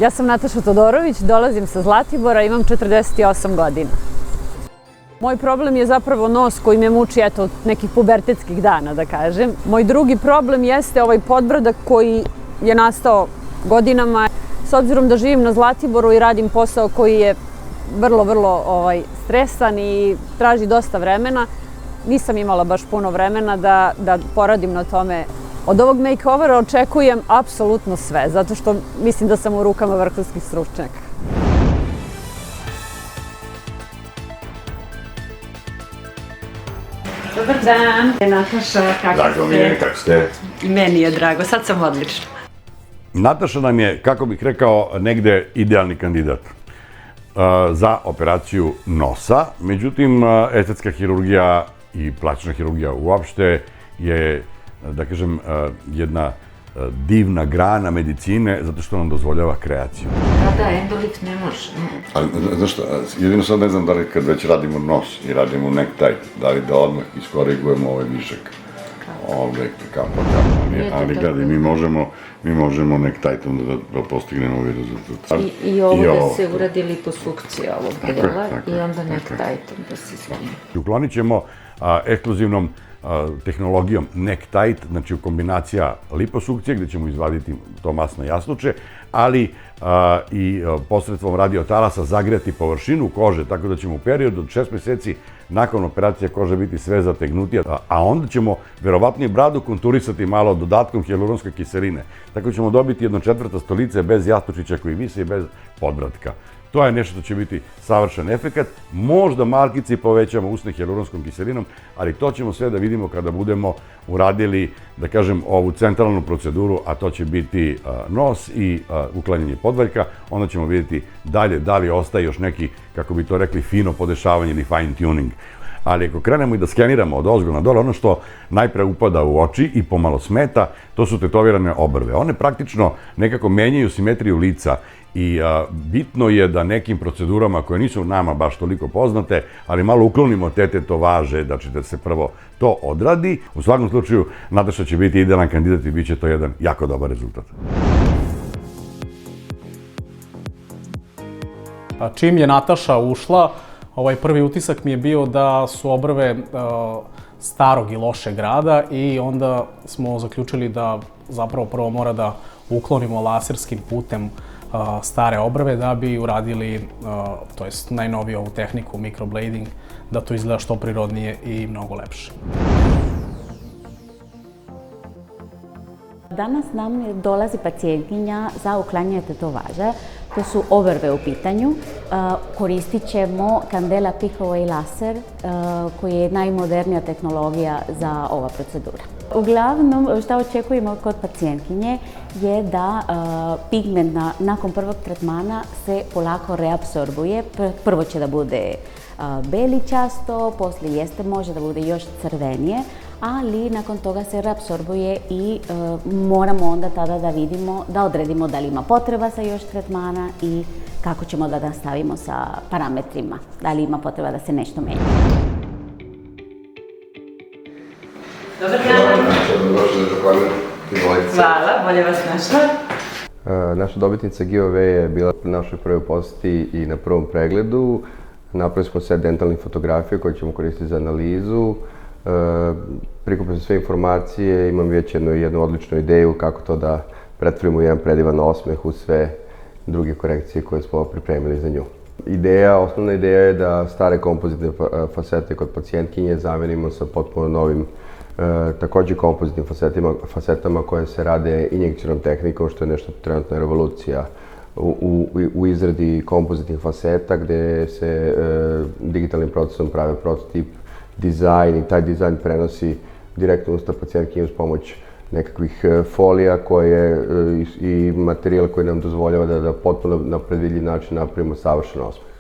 Ja sam Nataša Todorović, dolazim sa Zlatibora, imam 48 godina. Moj problem je zapravo nos koji me muči od nekih pubertetskih dana, da kažem. Moj drugi problem jeste ovaj podbradak koji je nastao godinama. S obzirom da živim na Zlatiboru i radim posao koji je vrlo stresan i traži dosta vremena, nisam imala baš puno vremena da poradim na tome. Od ovog makeovera očekujem apsolutno sve, zato što mislim da sam u rukama vrhunskih stručnjaka. Dobar dan, Nataša, kako ste? Drago mi je, kako ste? I meni je drago, sad sam odlična. Nataša nam je, kako bih rekao, negde idealni kandidat za operaciju nosa. Međutim, estetska hirurgija i plastična hirurgija uopšte je, da kažem, jedna divna grana medicine zato što nam dozvoljava kreaciju. Da, endolift ne može. Ali, znaš šta, jedino sad ne znam da li kad već radimo nos i radimo neck tight, da li da odmah iskorigujemo ovaj višak ovde kapa. Ali gledaj, mi možemo neck tightom da postignemo ovaj rezultat. I ovo da se uradi liposukcija ovog dela i onda neck tightom da se sloni. Uklonit ćemo ekskluzivnom tehnologijom neck tight, znači kombinacija liposukcije gde ćemo izvaditi to masno jasnuče, ali i posredstvom radiotalasa zagrejati površinu kože, tako da ćemo u periodu od 6 meseci nakon operacije kože biti sve zategnutija, a onda ćemo verovatno i bradu konturisati malo dodatkom hijaluronske kiseline. Tako ćemo dobiti 1/4 lice bez jastučića koji vise i bez podbratka. To je nešto što će biti savršen efekat. Možda markice povećamo usne hijaluronskom kiselinom, ali to ćemo sve da vidimo kada budemo uradili, da kažem, ovu centralnu proceduru, a to će biti nos i uklanjanje podvaljka. Onda ćemo vidjeti dalje da li ostaje još neki, kako bi to rekli, fino podešavanje ili fine tuning. Ali ako krenemo i da skeniramo od ozgo na dole, ono što najpre upada u oči i pomalo smeta, to su tetovirane obrve. One praktično nekako menjaju simetriju lica i bitno je da nekim procedurama koje nisu nama baš toliko poznate, ali malo uklonimo te tetovaže, da se prvo to odradi. U svakom slučaju, Nataša će biti idealan kandidat i bit će to jedan jako dobar rezultat. Čim je Nataša ušla, ovaj prvi utisak mi je bio da su obrve starog i lošeg rada i onda smo zaključili da zapravo prvo mora da uklonimo laserskim putem stare obrve da bi uradili, to jest najnoviju ovu tehniku microblading, da to izgleda što prirodnije i mnogo lepše. Danas nam dolazi pacijentkinja za uklanjanje tetovaža. To su obrve u pitanju. Koristit ćemo Candela Pickaway laser, koji je najmodernija tehnologija za ova procedura. Uglavnom, što očekujemo kod pacijentkinje je da pigment nakon prvog tretmana se polako reapsorbuje. Prvo će da bude beličasto, poslije jeste može da bude još crvenije, ali nakon toga se reapsorbuje i moramo onda tada da vidimo, da odredimo da li ima potreba sa još tretmana i kako ćemo da nastavimo sa parametrima, da li ima potreba da se nešto menja. Dobar dan. Hvala, bolje vas našla. Naša dobitnica giveaway je bila na našoj prvoj poseti i na prvom pregledu. Napravili smo set dentalnih fotografija koje ćemo koristiti za analizu. Prikupili smo sve informacije, imam već jednu odličnu ideju kako to da pretvorimo u jedan predivan osmeh uz sve druge korekcije koje smo pripremili za nju. Osnovna ideja je da stare kompozitne fasete kod pacijentkinje zamenimo sa potpuno novim, takođe kompozitnim fasetama koje se rade injekcijnom tehnikom, što je nešto trenutna revolucija u izradi kompozitnih faseta, gde se digitalnim procesom prave prototip, dizajn i taj dizajn prenosi direktno u usta pacijentkinje uz pomoć nekakvih folija i materijal koji nam dozvoljava da potpuno na predvidljiv način napravimo savršen osmeh.